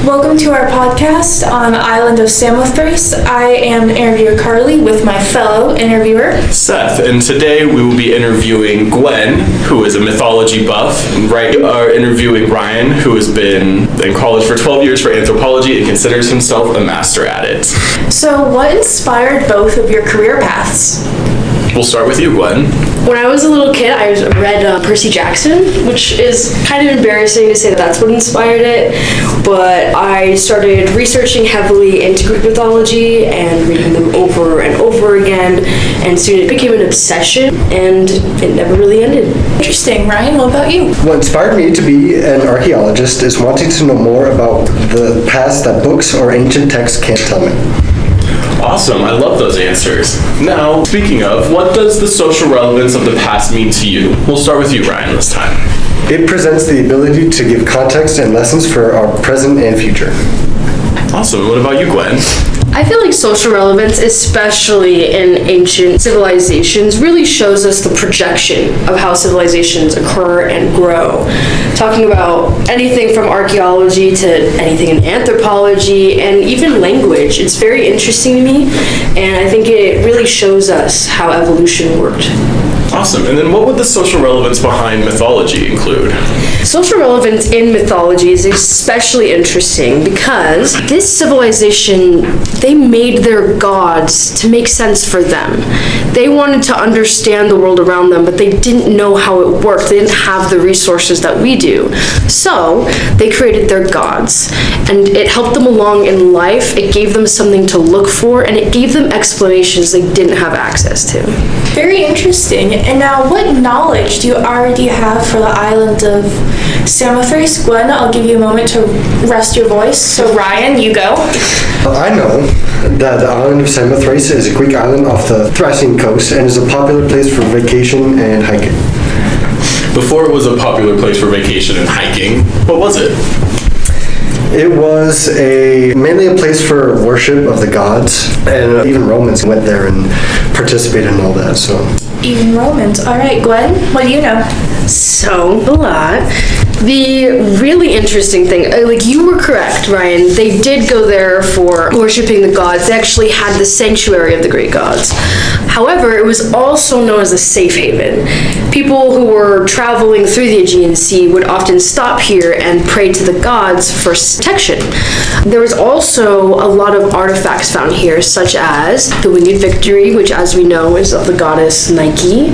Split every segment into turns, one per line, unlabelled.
Welcome to our podcast on the island of Samothrace. I am interviewer Carly with my fellow interviewer
Seth, and today we will be interviewing Gwen, who is a mythology buff, and we are interviewing Ryan, who has been in college for 12 years for anthropology and considers himself a master at it.
So what inspired both of your career paths?
We'll start with you, Gwen.
When I was a little kid, I read Percy Jackson, which is kind of embarrassing to say that that's what inspired it, but I started researching heavily into Greek mythology and reading them over and over again, and soon it became an obsession, and it never really ended.
Interesting. Ryan, what about you?
What inspired me to be an archaeologist is wanting to know more about the past that books or ancient texts can't tell me.
Awesome, I love those answers. Now, speaking of, what does the social relevance of the past mean to you? We'll start with you, Ryan, this time.
It presents the ability to give context and lessons for our present and future.
Awesome, what about you, Gwen?
I feel like social relevance, especially in ancient civilizations, really shows us the projection of how civilizations occur and grow. Talking about anything from archaeology to anything in anthropology and even language. It's very interesting to me, and I think it really shows us how evolution worked.
Awesome, and then what would the social relevance behind mythology include?
Social relevance in mythology is especially interesting because this civilization, they made their gods to make sense for them. They wanted to understand the world around them, but they didn't know how it worked. They didn't have the resources that we do. So they created their gods, and it helped them along in life. It gave them something to look for, and it gave them explanations they didn't have access to.
Very interesting. And now, what knowledge do you already have for the island of Samothrace? Gwen, I'll give you a moment to rest your voice. So Ryan, you go.
I know that the island of Samothrace is a Greek island off the Thracian coast and is a popular place for vacation and hiking.
Before it was a popular place for vacation and hiking, what was it?
It was mainly a place for worship of the gods, and even Romans went there and participated in all that. So
Even Romans. All right, Gwen, what do you know?
So, a lot. The really interesting thing, like you were correct, Ryan, they did go there for worshiping the gods. They actually had the sanctuary of the Greek gods. However, it was also known as a safe haven. People who were traveling through the Aegean Sea would often stop here and pray to the gods for protection. There was also a lot of artifacts found here, such as the Winged Victory, which as we know is of the goddess Nike.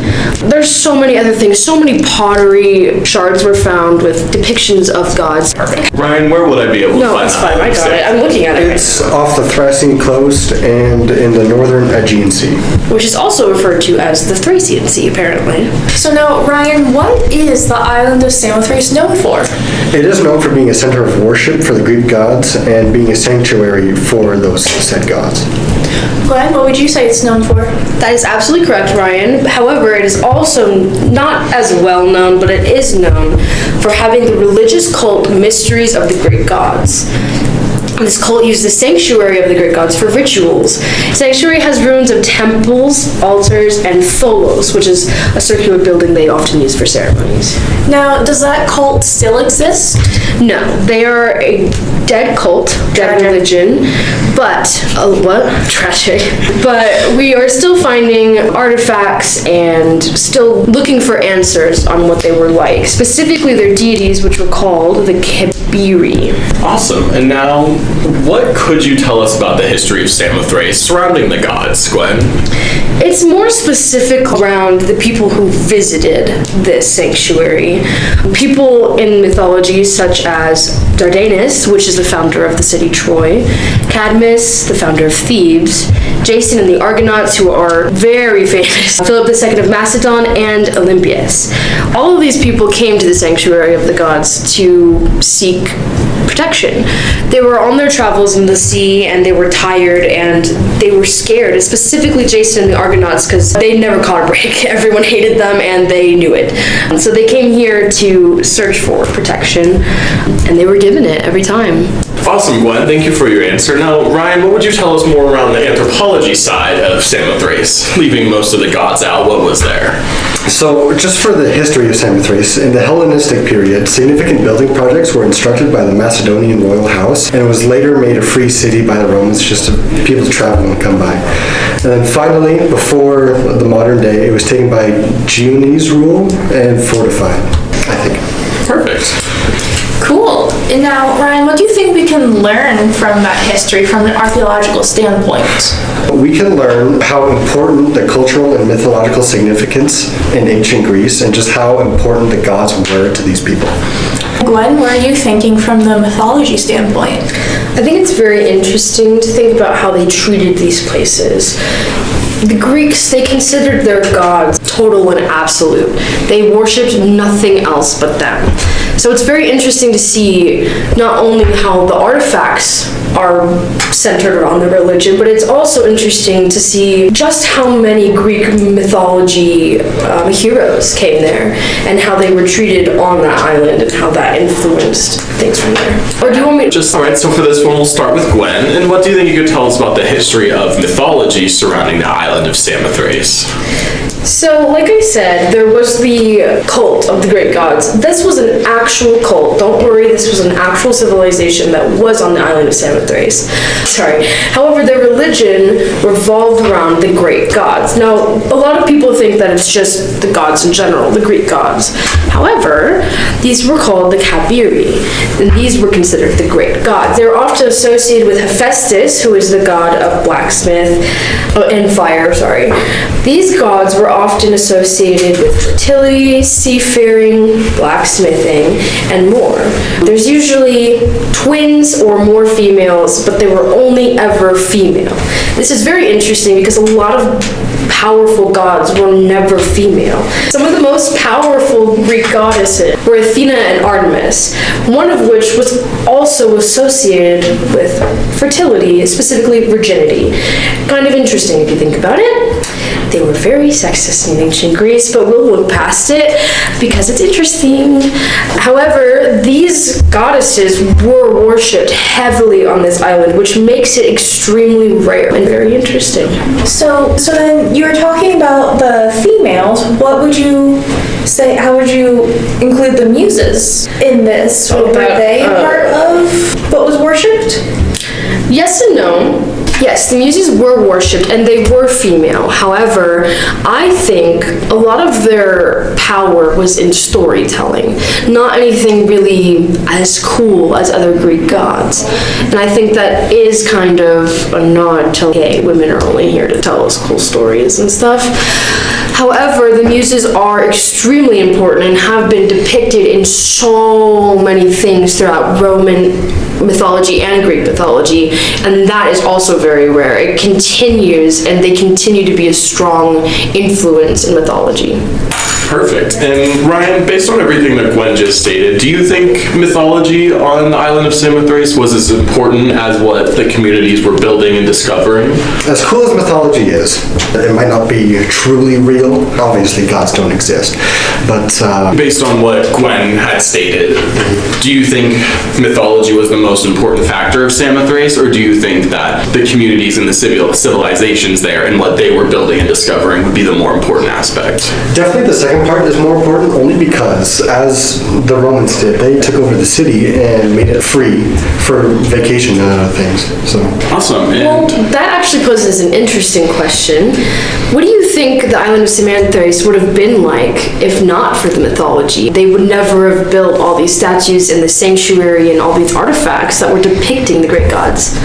There's so many other things, so many pottery shards were found with depictions of gods.
Ryan, where would I be able to find that?
No, it's fine, I got it. I'm looking at it.
it's off the Thracian coast and in the northern Aegean Sea.
Which is also referred to as the Thracian Sea, apparently.
So now, Ryan, what is the island of Samothrace known for?
It is known for being a center of worship for the Greek gods and being a sanctuary for those said gods.
Gwen, what would you say it's known for?
That is absolutely correct, Ryan. However, it is also not as well known, but it is known for having the religious cult mysteries of the Greek gods. This cult used the sanctuary of the Greek gods for rituals. Sanctuary has ruins of temples, altars, and tholos, which is a circular building they often use for ceremonies.
Now, does that cult still exist?
No, they are a dead cult, dead religion, but, what? Tragic. But we are still finding artifacts and still looking for answers on what they were like. Specifically their deities, which were called the Kebiri.
Awesome, and now, what could you tell us about the history of Samothrace surrounding the gods, Gwen?
It's more specific around the people who visited this sanctuary. People in mythology such as Dardanus, which is the founder of the city Troy, Cadmus, the founder of Thebes, Jason and the Argonauts, who are very famous, Philip II of Macedon, and Olympias. All of these people came to the sanctuary of the gods to seek protection. They were on their travels in the sea and they were tired and they were scared, and specifically Jason and the Argonauts, because they never caught a break. Everyone hated them and they knew it. So they came here to search for protection, and they were given it every time.
Awesome, Gwen. Thank you for your answer. Now, Ryan, what would you tell us more around the anthropology side of Samothrace? Leaving most of the gods out, what was there?
So, just for the history of Samothrace, in the Hellenistic period, significant building projects were instructed by the Macedonian royal house, and it was later made a free city by the Romans just to people to travel and come by. And then finally, before the modern day, it was taken by Giuni's rule and fortified, I think.
Perfect.
Cool. And now, Ryan, what do you think we can learn from that history from an archaeological standpoint?
We can learn how important the cultural and mythological significance in ancient Greece and just how important the gods were to these people.
Gwen, what are you thinking from the mythology standpoint?
I think it's very interesting to think about how they treated these places. The Greeks, they considered their gods total and absolute. They worshipped nothing else but them. So it's very interesting to see not only how the artifacts are centered around the religion, but it's also interesting to see just how many Greek mythology heroes came there and how they were treated on that island and how that influenced things from there. Or do you want me to...
All right, so for this one, we'll start with Gwen. And what do you think you could tell us about the history of mythology surrounding the island of Samothrace?
So, like I said, there was the cult of the great gods. This was an actual cult. Don't worry, this was an actual civilization that was on the island of Samothrace. Sorry. However, their religion revolved around the great gods. Now, a lot of people think that it's just the gods in general, the Greek gods. However, these were called the Kabiri, and these were considered the great gods. They were often associated with Hephaestus, who is the god of blacksmith and fire, sorry. These gods were often associated with fertility, seafaring, blacksmithing, and more. There's usually twins or more females, but they were only ever female. This is very interesting because a lot of powerful gods were never female. Some of the most powerful Greek goddesses were Athena and Artemis, one of which was also associated with fertility, specifically virginity. Kind of interesting if you think about it. They were very sexist in ancient Greece, but we'll look past it because it's interesting. However, these goddesses were worshipped heavily on this island, which makes it extremely rare and very interesting.
So then you were talking about the females. What would you say, how would you include the muses in this? Were they part of what was worshipped?
Yes and no. Yes, the muses were worshipped and they were female. However, I think a lot of their power was in storytelling, not anything really as cool as other Greek gods. And I think that is kind of a nod to, hey, women are only here to tell us cool stories and stuff. However, the muses are extremely important and have been depicted in so many things throughout Roman mythology and Greek mythology, and that is also very rare. It continues, and they continue to be a strong influence in mythology.
Perfect. And Ryan, based on everything that Gwen just stated, do you think mythology on the island of Samothrace was as important as what the communities were building and discovering?
As cool as mythology is, it might not be truly real. Obviously, gods don't exist. But
based on what Gwen had stated, do you think mythology was the most important factor of Samothrace, or do you think that the communities and the civilizations there and what they were building and discovering would be the more important aspect?
Definitely the second part is more important, only because, as the Romans did, they took over the city and made it free for vacation and other things. So
awesome.
Well, that actually poses an interesting question. What do you think the island of Samothrace would have been like if not for the mythology? They would never have built all these statues in the sanctuary and all these artifacts that were depicting the great gods.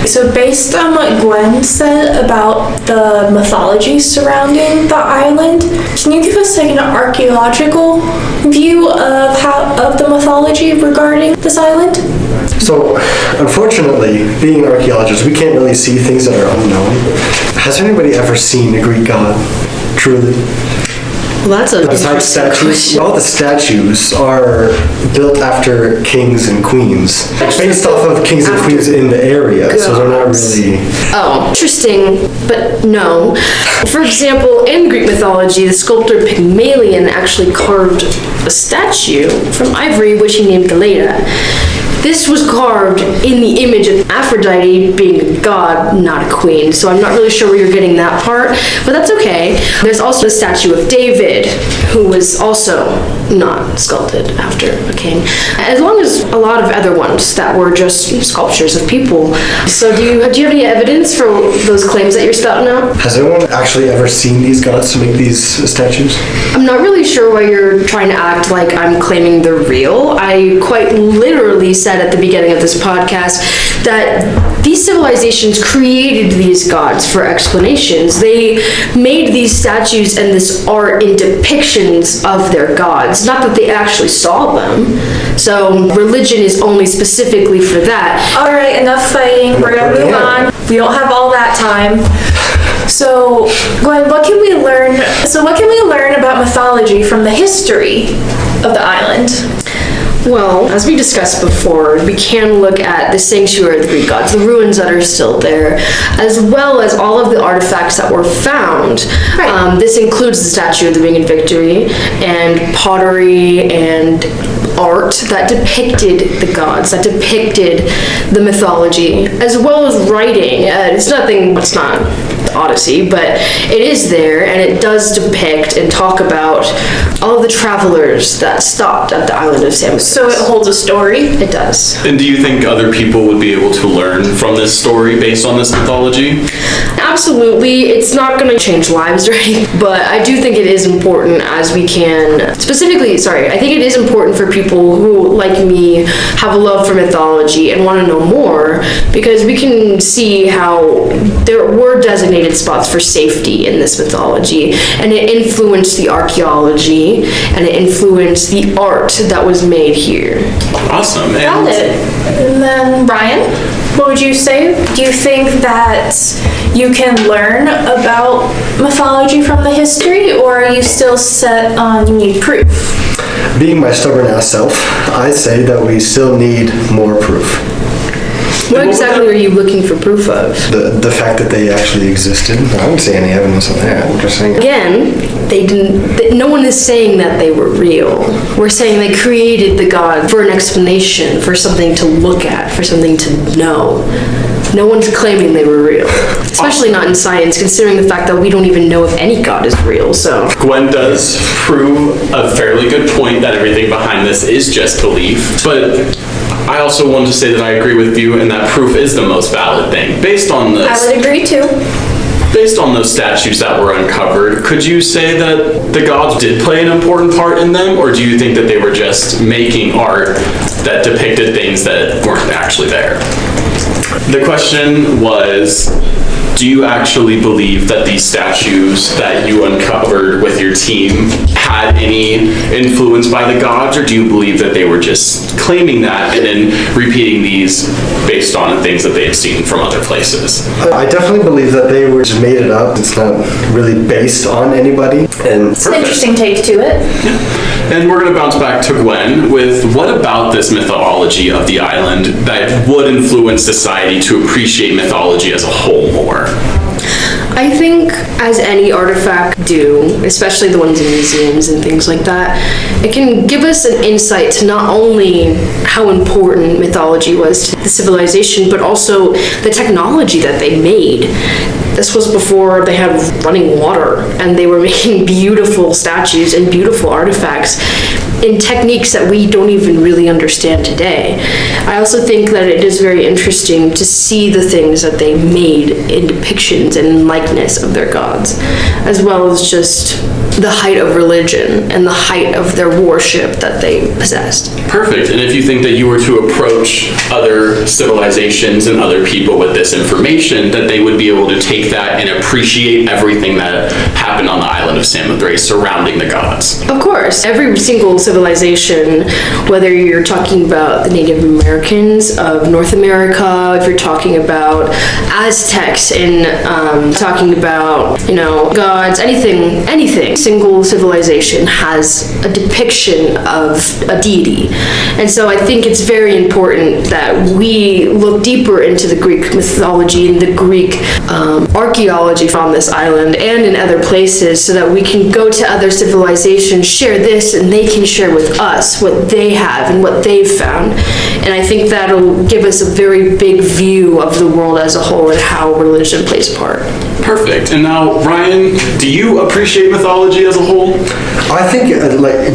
So based on what Gwen said about the mythology surrounding the island, can you give us like an archaeological view of the mythology regarding this island?
So, unfortunately, being archaeologists, we can't really see things that are unknown. Has anybody ever seen a Greek god, truly?
Well, that's a
Besides statues, all the statues are built after kings and queens, based off of kings and queens in the area, so they're not really...
Oh, interesting, but no. For example, in Greek mythology, the sculptor Pygmalion actually carved a statue from ivory, which he named Galata. this was carved in the image of Aphrodite being a god, not a queen. So I'm not really sure where you're getting that part, but that's okay. There's also a statue of David, who was also not sculpted after a king, as long as a lot of other ones that were just sculptures of people. So do you have any evidence for those claims that you're spouting out?
Has anyone actually ever seen these gods to make these statues?
I'm not really sure why you're trying to act like I'm claiming they're real. I quite literally said at the beginning of this podcast that these civilizations created these gods for explanations. They made these statues and this art in depictions of their gods, not that they actually saw them. So religion is only specifically for that.
All right, enough fighting. We're gonna move on. We don't have all that time. So, Gwen, what can we learn about mythology from the history of the island?
Well, as we discussed before, we can look at the sanctuary of the Greek gods, the ruins that are still there, as well as all of the artifacts that were found.
Right.
This includes the statue of the Winged Victory and pottery and art that depicted the gods, that depicted the mythology, as well as writing. It's not the Odyssey, but it is there, and it does depict and talk about all of the travelers that stopped at the island of Samothrace.
So it holds a story?
It does.
And do you think other people would be able to learn from this story based on this mythology?
Absolutely. It's not going to change lives, right? But I do think it is important as we can, I think it is important for people who, like me, have a love for mythology and want to know more, because we can see how there were designated spots for safety in this mythology, and it influenced the archaeology, and it influenced the art that was made here.
Awesome.
Got it. And then, Ryan, what would you say? Do you think that you can learn about mythology from the history, or are you still set on you need proof?
Being my stubborn ass self, I say that we still need more proof.
What exactly are you looking for proof of?
The fact that they actually existed. I don't see any evidence of that. I'm just saying.
Again, no one is saying that they were real. We're saying they created the god for an explanation, for something to look at, for something to know. No one's claiming they were real. Especially not in science, considering the fact that we don't even know if any god is real, so.
Gwen does prove a fairly good point that everything behind this is just belief, but I also want to say that I agree with you and that proof is the most valid thing. Based on this,
I would agree too.
Based on those statues that were uncovered, could you say that the gods did play an important part in them, or do you think that they were just making art that depicted things that weren't actually there? The question was, do you actually believe that these statues that you uncovered with your team had any influence by the gods, or do you believe that they were just claiming that and then repeating these based on things that they had seen from other places?
I definitely believe that they were just made it up. It's not really based on anybody. And
It's an interesting take to it.
And we're going to bounce back to Gwen with what about this mythology of the island that would influence society to appreciate mythology as a whole more?
I think, as any artifact do, especially the ones in museums and things like that, it can give us an insight to not only how important mythology was to the civilization, but also the technology that they made. This was before they had running water, and they were making beautiful statues and beautiful artifacts in techniques that we don't even really understand today. I also think that it is very interesting to see the things that they made in depictions and likeness of their gods, as well as just the height of religion and the height of their worship that they possessed.
Perfect. And if you think that you were to approach other civilizations and other people with this information, that they would be able to take that and appreciate everything that happened on the island of Samothrace surrounding the gods.
Of course, every single civilization, whether you're talking about the Native Americans of North America, if you're talking about Aztecs and talking about, gods, anything, single civilization has a depiction of a deity. And so I think it's very important that we look deeper into the Greek mythology and the Greek archaeology on this island and in other places so that we can go to other civilizations, share this, and they can share with us what they have and what they've found. And I think that'll give us a very big view of the world as a whole and how religion plays a part.
Perfect. And now, Ryan, do you appreciate mythology as a whole?
I think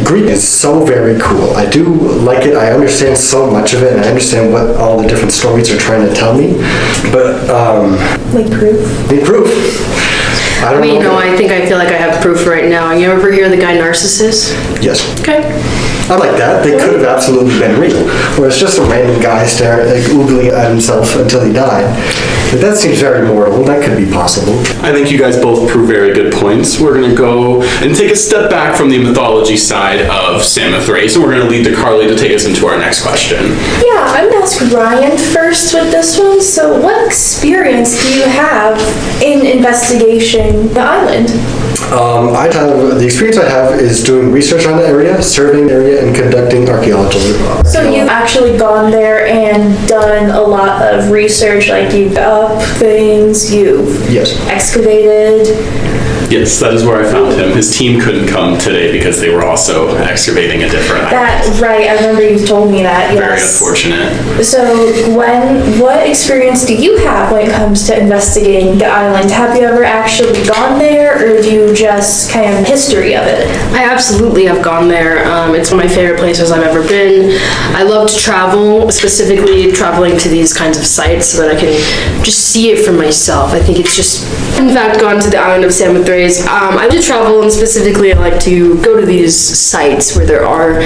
Greek is so very cool. I do like it. I understand so much of it, and I understand what all the different stories are trying to tell me. But
Like proof?
need proof. I don't know.
I think I feel like I have proof right now. You ever hear the guy Narcissus?
Yes.
Okay.
I like that. They could have absolutely been real. Where it's just a random guy staring, oogling at himself until he died. But that seems very mortal. That could be possible.
I think you guys both prove very good points. We're going to go and take a step back from the mythology side of Samothrace, and we're going to lead to Carly to take us into our next question.
Yeah, I'm gonna ask Ryan first with this one. So what experience do you have in investigating the island?
The experience I have is doing research on the area, surveying the area, and conducting archaeological.
So you've actually gone there and done a lot of research, like you've up things, you've
Yes.
excavated.
Yes, that is where I found him. His team couldn't come today because they were also excavating a different island.
That, right, I remember you told me that,
Very
yes.
unfortunate.
So, Gwen, what experience do you have when it comes to investigating the island? Have you ever actually gone there, or do you just kind of history of it?
I absolutely have gone there. It's one of my favorite places I've ever been. I love to travel, specifically traveling to these kinds of sites so that I can just see it for myself. I think it's just, in fact, gone to the island of Samothrace. I like to travel, and specifically I like to go to these sites where there are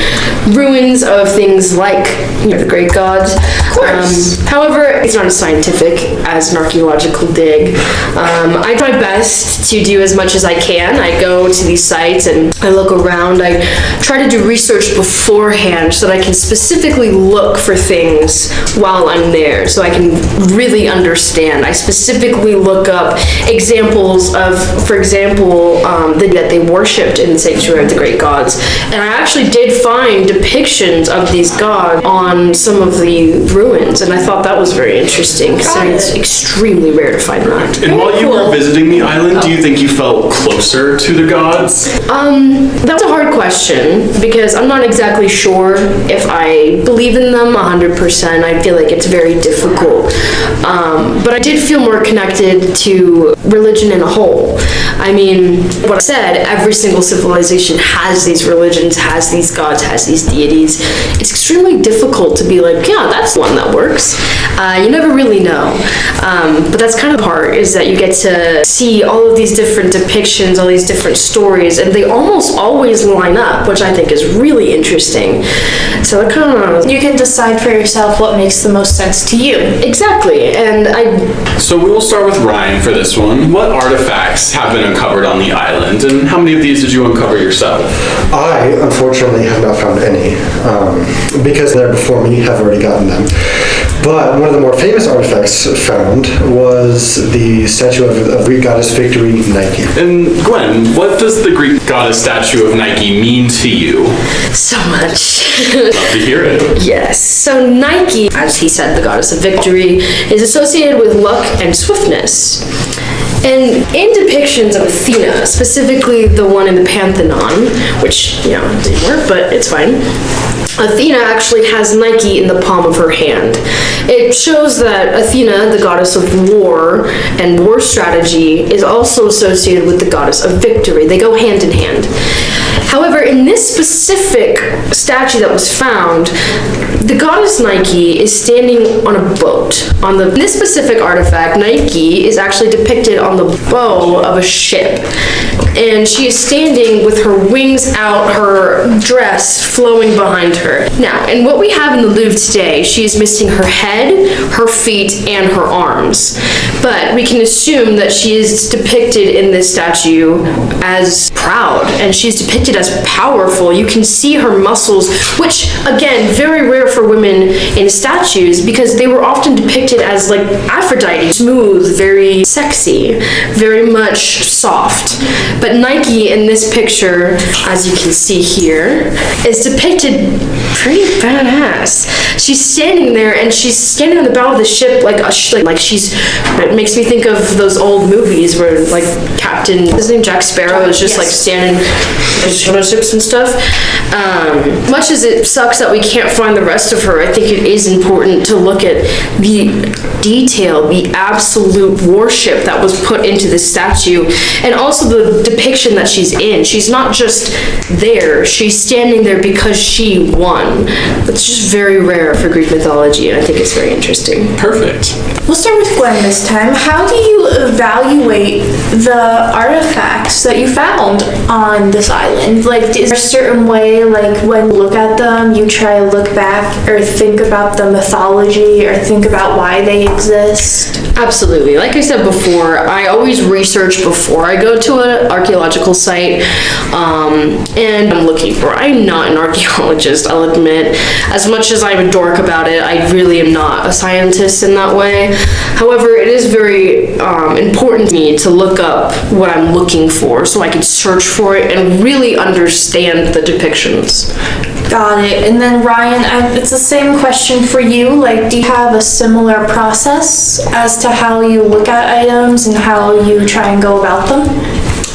ruins of things like the great gods.
Of course.
However, it's not as scientific as an archaeological dig. I try my best to do as much as I can. I go to these sites and I look around. I try to do research beforehand so that I can specifically look for things while I'm there so I can really understand. I specifically look up examples of, for example, that they worshipped in the sanctuary of the great gods. And I actually did find depictions of these gods on some of the ruins, and I thought that was very interesting, so it's extremely rare to find that.
And while you were visiting the island, do you think you felt closer to the gods?
That's a hard question, because I'm not exactly sure if I believe in them 100%. I feel like it's very difficult. But I did feel more connected to religion in a whole. I mean, what I said, every single civilization has these religions, has these gods, has these deities. It's extremely difficult to be like, yeah, that's one that works. You never really know. But that's kind of the part, is that you get to see all of these different depictions, all these different stories, and they almost always line up, which I think is really interesting. So it kind of...
You can decide for yourself what makes the most sense to you.
Exactly, and
So we will start with Ryan for this one. What artifacts have been uncovered on the island, and how many of these did you uncover yourself?
I, unfortunately, have not found any, because they're before me have already gotten them. But one of the more famous artifacts found was the statue of Greek goddess Victory, Nike.
And Gwen, what does the Greek goddess statue of Nike mean to you?
so much.
Love to hear it.
Yes. So Nike, as he said, the goddess of victory, is associated with luck and swiftness. And in depictions of Athena, specifically the one in the Pantheon, which, didn't work, but it's fine, Athena actually has Nike in the palm of her hand. It shows that Athena, the goddess of war and war strategy, is also associated with the goddess of victory. They go hand in hand. However, in this specific statue that was found, the goddess Nike is standing on a boat. In this specific artifact, Nike is actually depicted on the bow of a ship. And she is standing with her wings out, her dress flowing behind her. Now, in what we have in the Louvre today, she is missing her head, her feet, and her arms. But we can assume that she is depicted in this statue as proud, and she's depicted as as powerful. You can see her muscles, which again, very rare for women in statues because they were often depicted as like Aphrodite, smooth, very sexy, very much soft. But Nike in this picture, as you can see here, is depicted pretty badass. She's standing there and she's standing on the bow of the ship like she's, it makes me think of those old movies where like Captain, his name Jack Sparrow is just like standing on ships and stuff. Much as it sucks that we can't find the rest of her, I think it is important to look at the detail, the absolute worship that was put into this statue, and also the depiction that she's in. She's not just there, she's standing there because she won. That's just very rare for Greek mythology, and I think it's very interesting.
Perfect.
We'll start with Gwen this time. How do you evaluate the artifacts that you found on this island? Like, is there a certain way, like, when you look at them, you try to look back or think about the mythology or think about why they exist?
Absolutely. Like I said before, I always research before I go to an archaeological site, and I'm looking for, I'm not an archaeologist, I'll admit. As much as I'm a dork about it, I really am not a scientist in that way. However, it is very important to me to look up what I'm looking for so I can search for it and really understand the depictions.
Got it. And then Ryan, it's the same question for you. Like, do you have a similar process as to how you look at items and how you try and go about them?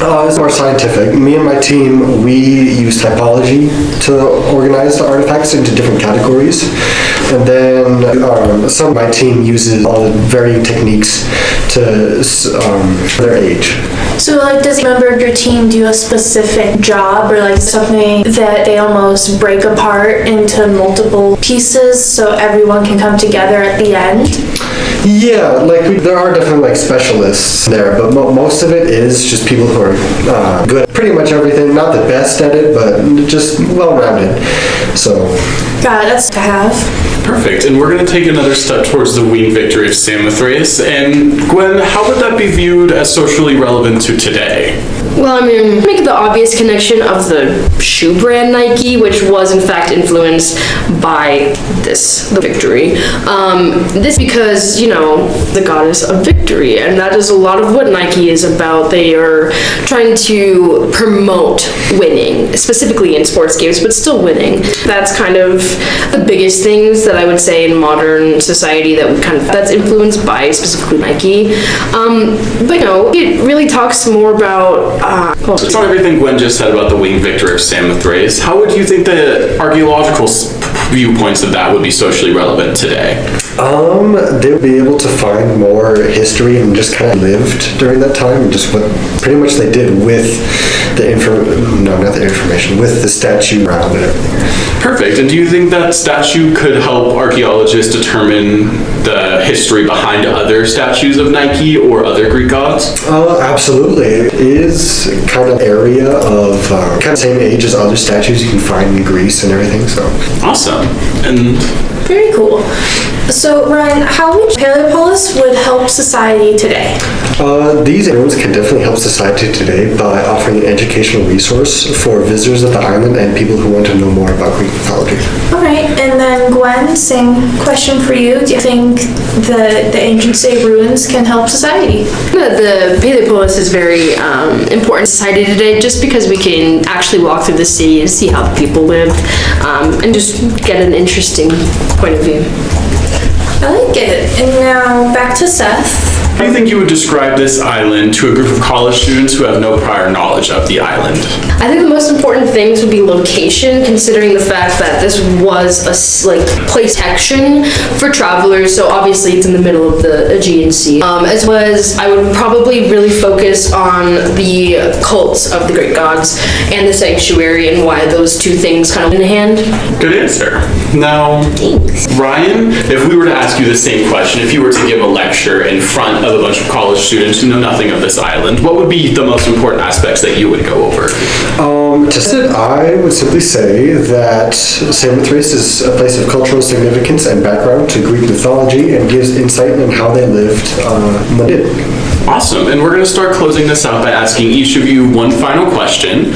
It's more scientific. Me and my team, we use typology to organize the artifacts into different categories. And then some of my team uses all the varying techniques to their age.
So, like, does a member of your team do a specific job or, like, something that they almost break apart into multiple pieces so everyone can come together at the end?
Yeah, like there are definitely like specialists there, but most of it is just people who are good at pretty much everything. Not the best at it, but just well-rounded. So.
Got it, that's to have.
Perfect. And we're going to take another step towards the winged victory of Samothrace. And Gwen, how would that be viewed as socially relevant to today?
Well, I mean, make the obvious connection of the shoe brand Nike, which was in fact influenced by the victory. This because, you know, the goddess of victory, and that is a lot of what Nike is about. They are trying to promote winning, specifically in sports games, but still winning. That's kind of the biggest things that I would say in modern society that's influenced by specifically Nike. But you know, it really talks more about
It's not everything Gwen just said about the winged victory of Samothrace. How would you think the archaeological viewpoints of that would be socially relevant today?
They would be able to find more history and just kind of lived during that time, and just what pretty much they did with with the statue around and everything.
Perfect. And do you think that statue could help archaeologists determine the history behind other statues of Nike or other Greek gods?
Absolutely. It is kind of area of kind of same age as other statues you can find in Greece and everything. So
awesome. And
very cool. So Ryan, how would Paleopolis would help society today?
These ruins can definitely help society today by offering an educational resource for visitors of the island and people who want to know more about Greek mythology.
All right, and then Gwen, same question for you. Do you think the ancient state ruins can help society?
The Paleopolis is very important to society today, just because we can actually walk through the city and see how the people live, and just get an interesting point of view.
I like it. And now back to Seth.
How do you think you would describe this island to a group of college students who have no prior knowledge of the island?
I think the most important things would be location, considering the fact that this was a place protection for travelers, so obviously it's in the middle of the Aegean Sea. As well as I would probably really focus on the cults of the Greek gods and the sanctuary and why those two things kind of in hand.
Good answer. Now,
thanks.
Ryan, if we were to ask you the same question, if you were to give a lecture in front of a bunch of college students who know nothing of this island, what would be the most important aspects that you would go over?
I would simply say that Samothrace is a place of cultural significance and background to Greek mythology and gives insight on how they lived when they did.
Awesome. And we're going to start closing this out by asking each of you one final question.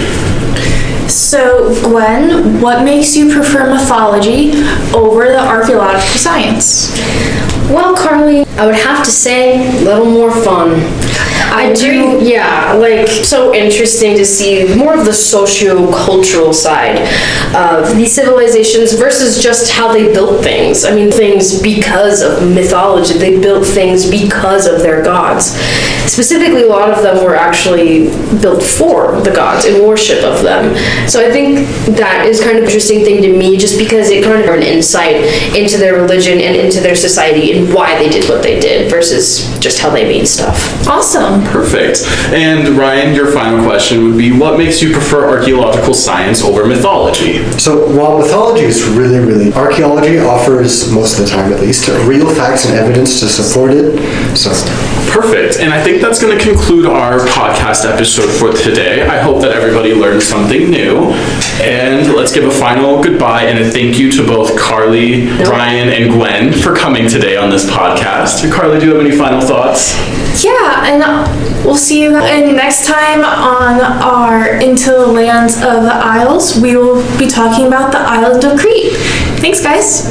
So, Gwen, what makes you prefer mythology over the archaeological science?
Well, Carly, I would have to say a little more fun. I do, yeah, like, so interesting to see more of the socio-cultural side of these civilizations versus just how they built things. I mean, things because of mythology. They built things because of their gods. Specifically, a lot of them were actually built for the gods in worship of them. So I think that is kind of an interesting thing to me, just because it kind of an insight into their religion and into their society and why they did what they did versus just how they made stuff.
Awesome.
Perfect. And Ryan, your final question would be, what makes you prefer archaeological science over mythology?
So while mythology is really, archaeology offers, most of the time at least, real facts and evidence to support it. So
Perfect. And I think that's going to conclude our podcast episode for today. I hope that everybody learned something new. And let's give a final goodbye and a thank you to both Carly, Ryan, and Gwen for coming today on this podcast. Carly, do you have any final thoughts?
Yeah, and we'll see you next time on our Into the Lands of the Isles. We will be talking about the island of Crete. Thanks, guys.